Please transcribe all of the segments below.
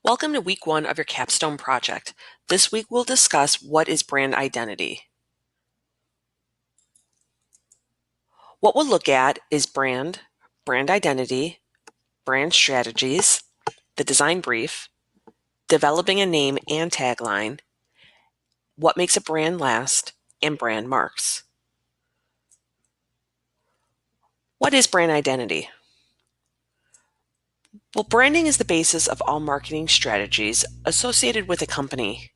Welcome to week one of your capstone project. This week we'll discuss what is brand identity. What we'll look at is brand identity, brand strategies, the design brief, developing a name and tagline, what makes a brand last, and brand marks. What is brand identity? Well, branding is the basis of all marketing strategies associated with a company.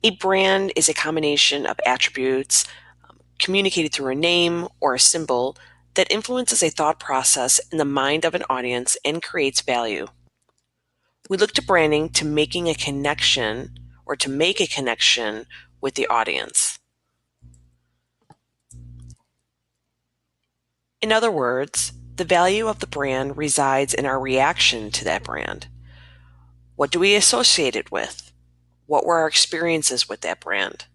A brand is a combination of attributes communicated through a name or a symbol that influences a thought process in the mind of an audience and creates value. We look to branding to making a connection or to make a connection with the audience. In other words, the value of the brand resides in our reaction to that brand. What do we associate it with? What were our experiences with that brand?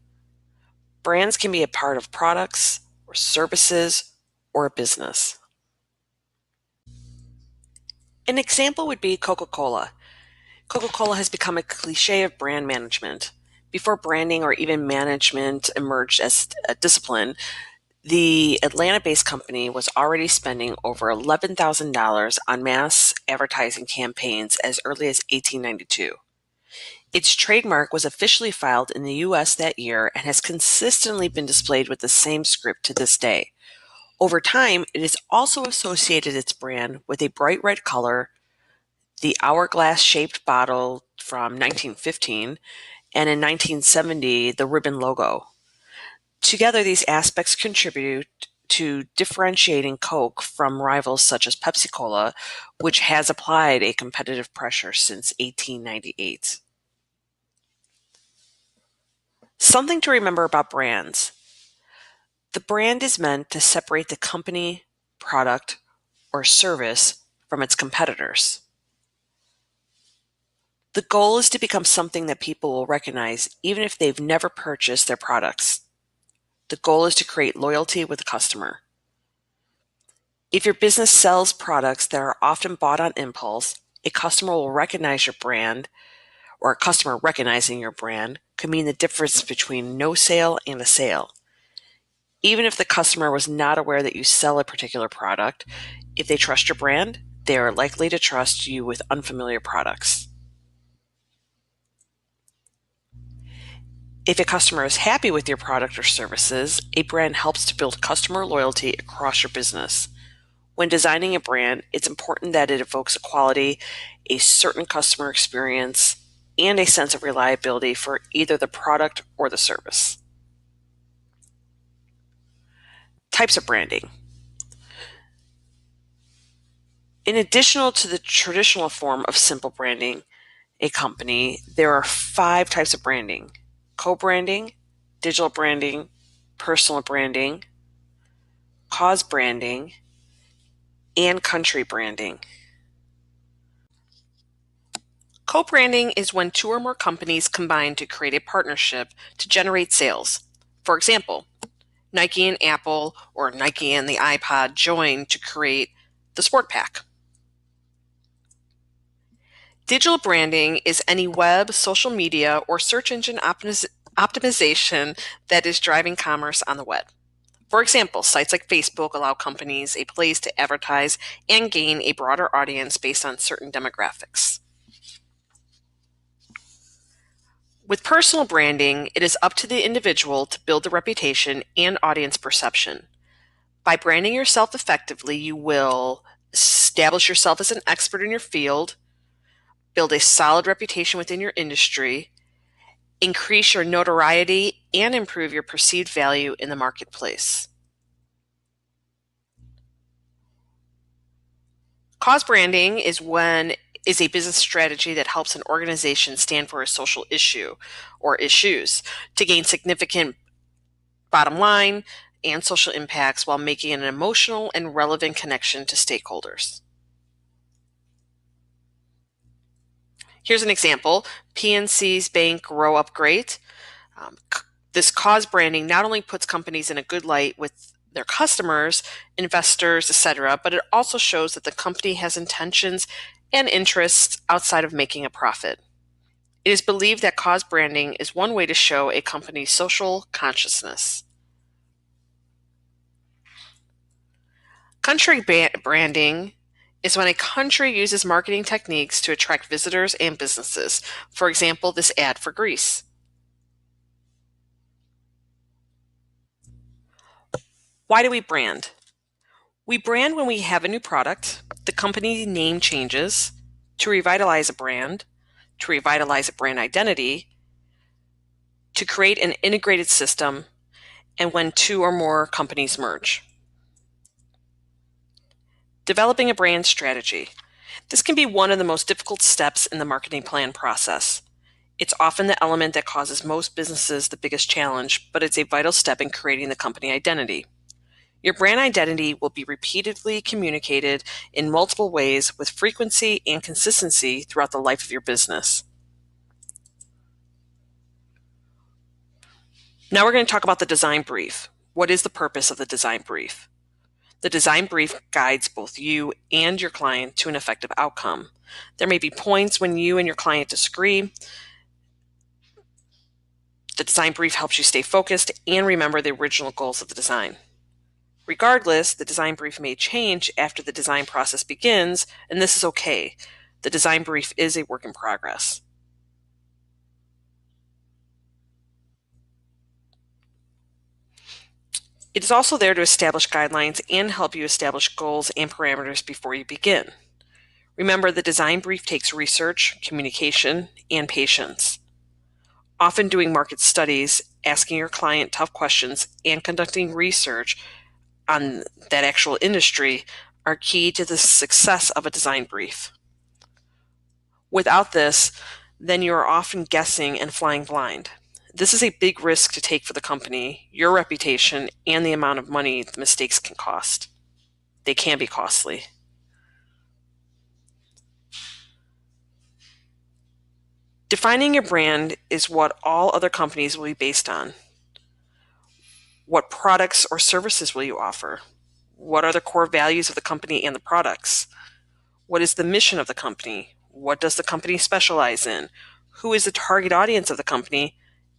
Brands can be a part of products or services or a business. An example would be Coca-Cola. Coca-Cola has become a cliche of brand management. Before branding or even management emerged as a discipline, the Atlanta-based company was already spending over $11,000 on mass advertising campaigns as early as 1892. Its trademark was officially filed in the U.S. that year and has consistently been displayed with the same script to this day. Over time, it has also associated its brand with a bright red color, the hourglass-shaped bottle from 1915, and in 1970, the ribbon logo. Together, these aspects contribute to differentiating Coke from rivals such as Pepsi-Cola, which has applied a competitive pressure since 1898. Something to remember about brands. The brand is meant to separate the company, product, or service from its competitors. The goal is to become something that people will recognize even if they've never purchased their products. The goal is to create loyalty with the customer. If your business sells products that are often bought on impulse, a customer will recognize your brand, or a customer recognizing your brand could mean the difference between no sale and a sale. Even if the customer was not aware that you sell a particular product, if they trust your brand, they are likely to trust you with unfamiliar products. If a customer is happy with your product or services, a brand helps to build customer loyalty across your business. When designing a brand, it's important that it evokes a quality, a certain customer experience, and a sense of reliability for either the product or the service. Types of branding. In addition to the traditional form of simple branding a company, there are 5 types of branding: co-branding, digital branding, personal branding, cause branding, and country branding. Co-branding is when 2 or more companies combine to create a partnership to generate sales. For example, Nike and Apple or Nike and the iPod join to create the Sport Pack. Digital branding is any web, social media, or search engine optimization that is driving commerce on the web. For example, sites like Facebook allow companies a place to advertise and gain a broader audience based on certain demographics. With personal branding, it is up to the individual to build the reputation and audience perception. By branding yourself effectively, you will establish yourself as an expert in your field, build a solid reputation within your industry, increase your notoriety, and improve your perceived value in the marketplace. Cause branding is a business strategy that helps an organization stand for a social issue or issues to gain significant bottom line and social impacts while making an emotional and relevant connection to stakeholders. Here's an example: PNC's Bank Grow Up Great. This cause branding not only puts companies in a good light with their customers, investors, etc., but it also shows that the company has intentions and interests outside of making a profit. It is believed that cause branding is one way to show a company's social consciousness. Country branding is when a country uses marketing techniques to attract visitors and businesses. For example, this ad for Greece. Why do we brand? We brand when we have a new product, the company name changes, to revitalize a brand, to revitalize a brand identity, to create an integrated system, and when two or more companies merge. Developing a brand strategy. This can be one of the most difficult steps in the marketing plan process. It's often the element that causes most businesses the biggest challenge, but it's a vital step in creating the company identity. Your brand identity will be repeatedly communicated in multiple ways with frequency and consistency throughout the life of your business. Now we're going to talk about the design brief. What is the purpose of the design brief? The design brief guides both you and your client to an effective outcome. There may be points when you and your client disagree. The design brief helps you stay focused and remember the original goals of the design. Regardless, the design brief may change after the design process begins, and this is okay. The design brief is a work in progress. It is also there to establish guidelines and help you establish goals and parameters before you begin. Remember, the design brief takes research, communication, and patience. Often doing market studies, asking your client tough questions, and conducting research on that actual industry are key to the success of a design brief. Without this, then you are often guessing and flying blind. This is a big risk to take for the company, your reputation, and the amount of money the mistakes can cost. They can be costly. Defining your brand is what all other companies will be based on. What products or services will you offer? What are the core values of the company and the products? What is the mission of the company? What does the company specialize in? Who is the target audience of the company?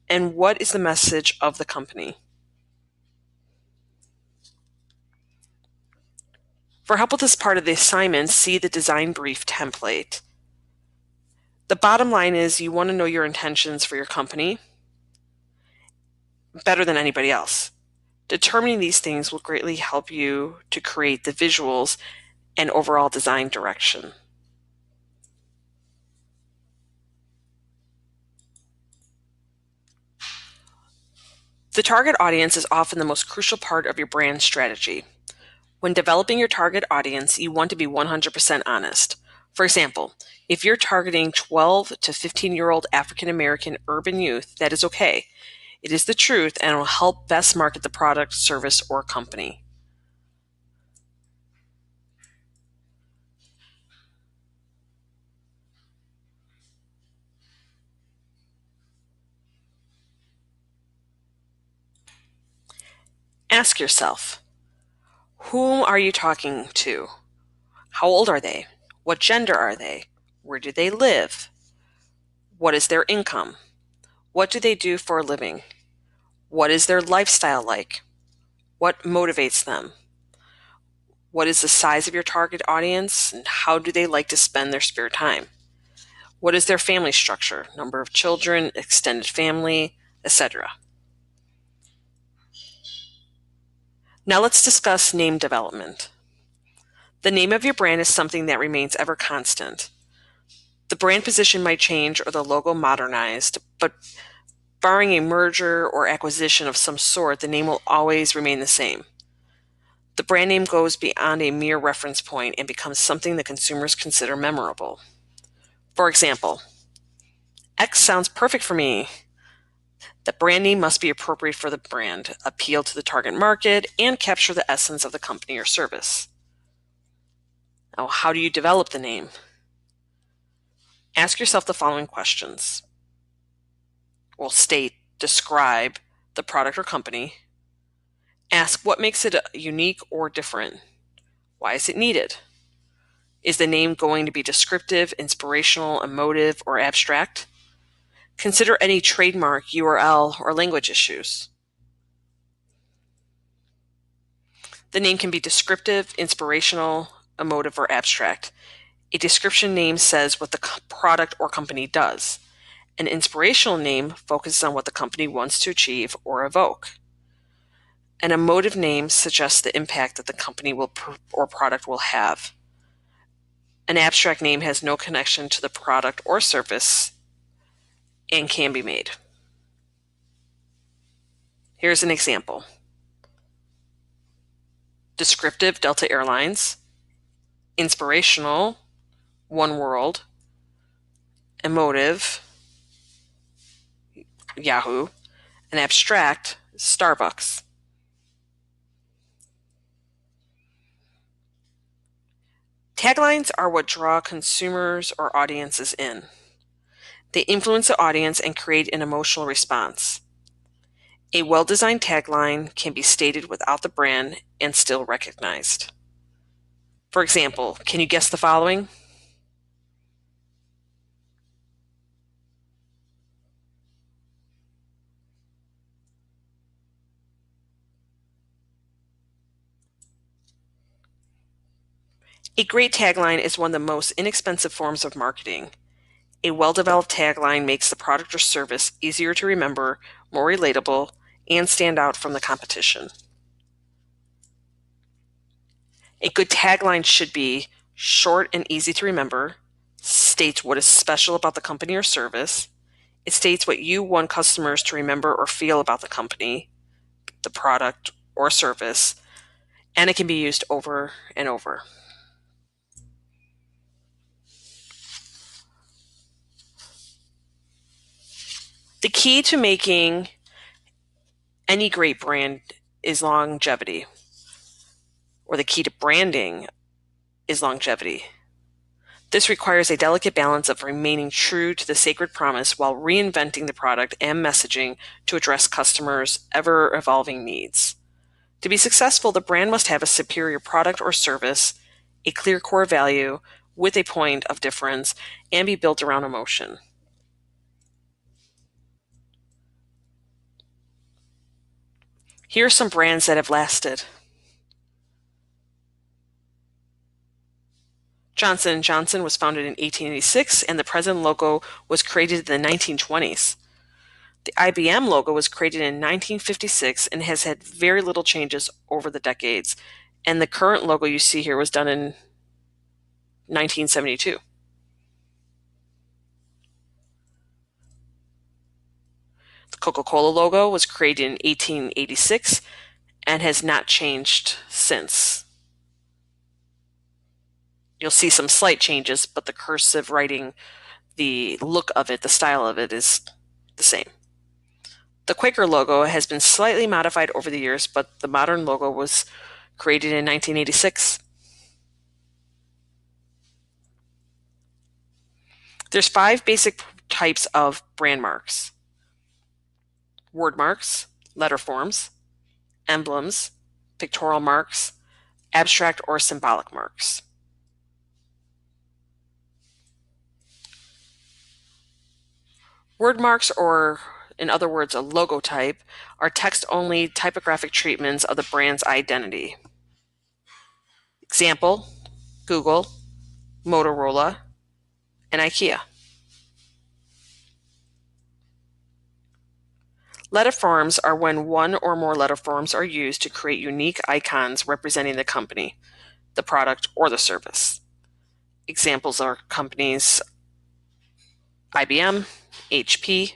And what is the message of the company? For help with this part of the assignment, see the design brief template. The bottom line is you want to know your intentions for your company better than anybody else. Determining these things will greatly help you to create the visuals and overall design direction. The target audience is often the most crucial part of your brand strategy. When developing your target audience, you want to be 100% honest. For example, if you're targeting 12 to 15-year-old African American urban youth, that is okay. It is the truth and will help best market the product, service, or company. Ask yourself, whom are you talking to? How old are they? What gender are they? Where do they live? What is their income? What do they do for a living? What is their lifestyle like? What motivates them? What is the size of your target audience, and how do they like to spend their spare time? What is their family structure, number of children, extended family, etc.? Now let's discuss name development. The name of your brand is something that remains ever constant. The brand position might change or the logo modernized, but barring a merger or acquisition of some sort, the name will always remain the same. The brand name goes beyond a mere reference point and becomes something that consumers consider memorable. For example, X sounds perfect for me. The brand name must be appropriate for the brand, appeal to the target market, and capture the essence of the company or service. Now, how do you develop the name? Ask yourself the following questions. Describe the product or company. Ask what makes it unique or different. Why is it needed? Is the name going to be descriptive, inspirational, emotive, or abstract? Consider any trademark, URL, or language issues. The name can be descriptive, inspirational, emotive, or abstract. A description name says what the product or company does. An inspirational name focuses on what the company wants to achieve or evoke. An emotive name suggests the impact that the company or product will have. An abstract name has no connection to the product or service and can be made. Here's an example. Descriptive, Delta Airlines. Inspirational, One World. Emotive, Yahoo. And abstract, Starbucks. Taglines are what draw consumers or audiences in. They influence the audience and create an emotional response. A well-designed tagline can be stated without the brand and still recognized. For example, can you guess the following? A great tagline is one of the most inexpensive forms of marketing. A well-developed tagline makes the product or service easier to remember, more relatable, and stand out from the competition. A good tagline should be short and easy to remember, states what is special about the company or service, it states what you want customers to remember or feel about the company, the product, or service, and it can be used over and over. The key to making any great brand is longevity, or the key to branding is longevity. This requires a delicate balance of remaining true to the sacred promise while reinventing the product and messaging to address customers' ever-evolving needs. To be successful, the brand must have a superior product or service, a clear core value with a point of difference, and be built around emotion. Here are some brands that have lasted. Johnson & Johnson was founded in 1886, and the present logo was created in the 1920s. The IBM logo was created in 1956 and has had very little changes over the decades, and the current logo you see here was done in 1972. The Coca-Cola logo was created in 1886 and has not changed since. You'll see some slight changes, but the cursive writing, the look of it, the style of it is the same. The Quaker logo has been slightly modified over the years, but the modern logo was created in 1986. There's 5 basic types of brand marks: word marks, letter forms, emblems, pictorial marks, abstract or symbolic marks. Word marks, or in other words, a logotype, are text-only typographic treatments of the brand's identity. Example, Google, Motorola, and IKEA. Letter forms are when one or more letter forms are used to create unique icons representing the company, the product, or the service. Examples are companies IBM, HP.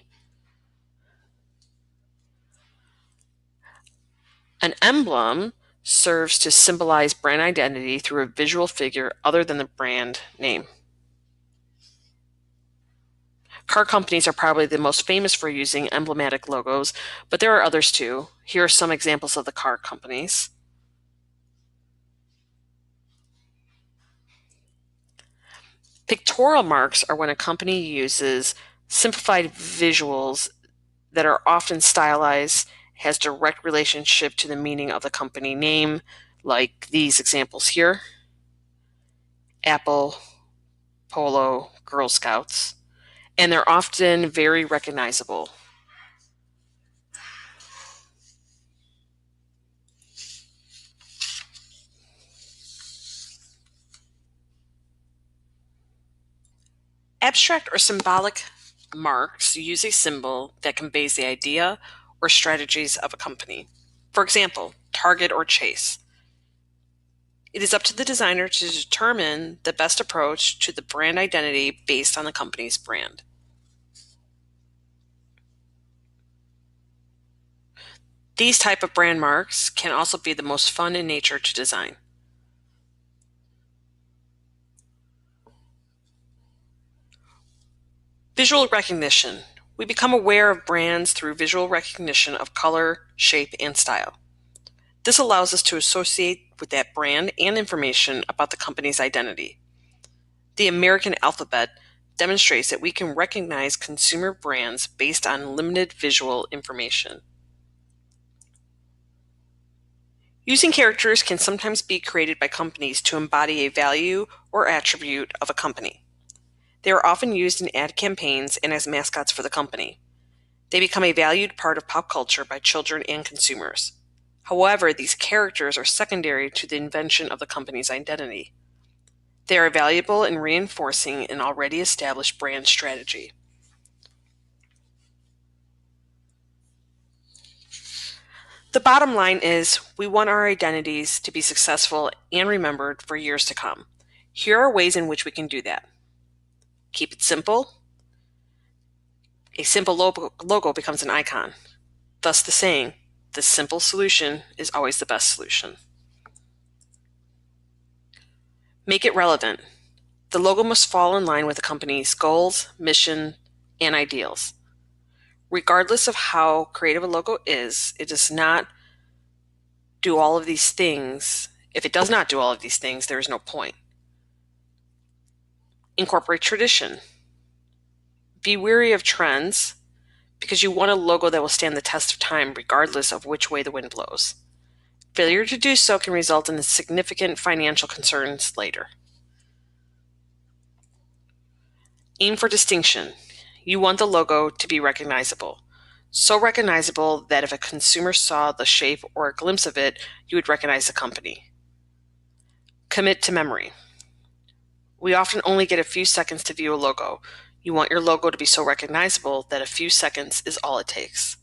An emblem serves to symbolize brand identity through a visual figure other than the brand name. Car companies are probably the most famous for using emblematic logos, but there are others too. Here are some examples of the car companies. Pictorial marks are when a company uses simplified visuals that are often stylized, has direct relationship to the meaning of the company name, like these examples here: Apple, Polo, Girl Scouts. and they're often very recognizable. Abstract or symbolic marks use a symbol that conveys the idea or strategies of a company. For example, Target or Chase. It is up to the designer to determine the best approach to the brand identity based on the company's brand. These type of brand marks can also be the most fun in nature to design. Visual recognition. We become aware of brands through visual recognition of color, shape, and style. This allows us to associate with that brand and information about the company's identity. The American alphabet demonstrates that we can recognize consumer brands based on limited visual information. Using characters can sometimes be created by companies to embody a value or attribute of a company. They are often used in ad campaigns and as mascots for the company. They become a valued part of pop culture by children and consumers. However, these characters are secondary to the invention of the company's identity. They are valuable in reinforcing an already established brand strategy. The bottom line is we want our identities to be successful and remembered for years to come. Here are ways in which we can do that. Keep it simple. A simple logo becomes an icon. Thus the saying, the simple solution is always the best solution. Make it relevant. The logo must fall in line with the company's goals, mission, and ideals. Regardless of how creative a logo is, it does not do all of these things. If it does not do all of these things, there is no point. Incorporate tradition. Be wary of trends because you want a logo that will stand the test of time regardless of which way the wind blows. Failure to do so can result in significant financial concerns later. Aim for distinction. You want the logo to be recognizable. So recognizable that if a consumer saw the shape or a glimpse of it, you would recognize the company. Commit to memory. We often only get a few seconds to view a logo. You want your logo to be so recognizable that a few seconds is all it takes.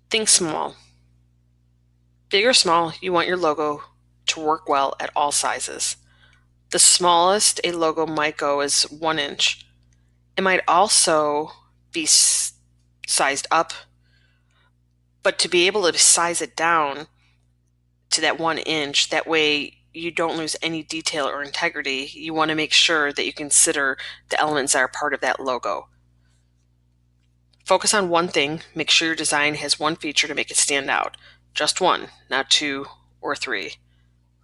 Think small. Big or small, you want your logo to work well at all sizes. The smallest a logo might go is 1 inch. It might also be sized up, but to be able to size it down to that 1 inch, that way you don't lose any detail or integrity, you want to make sure that you consider the elements that are part of that logo. Focus on one thing. Make sure your design has one feature to make it stand out. Just one, not 2 or 3,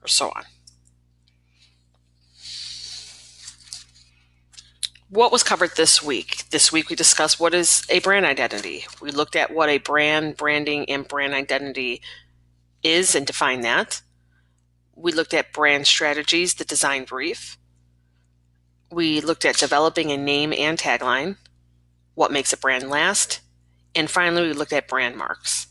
or so on. What was covered this week? This week we discussed what is a brand identity. We looked at what a brand, branding, and brand identity is and defined that. We looked at brand strategies, the design brief. We looked at developing a name and tagline, what makes a brand last, and finally we looked at brand marks.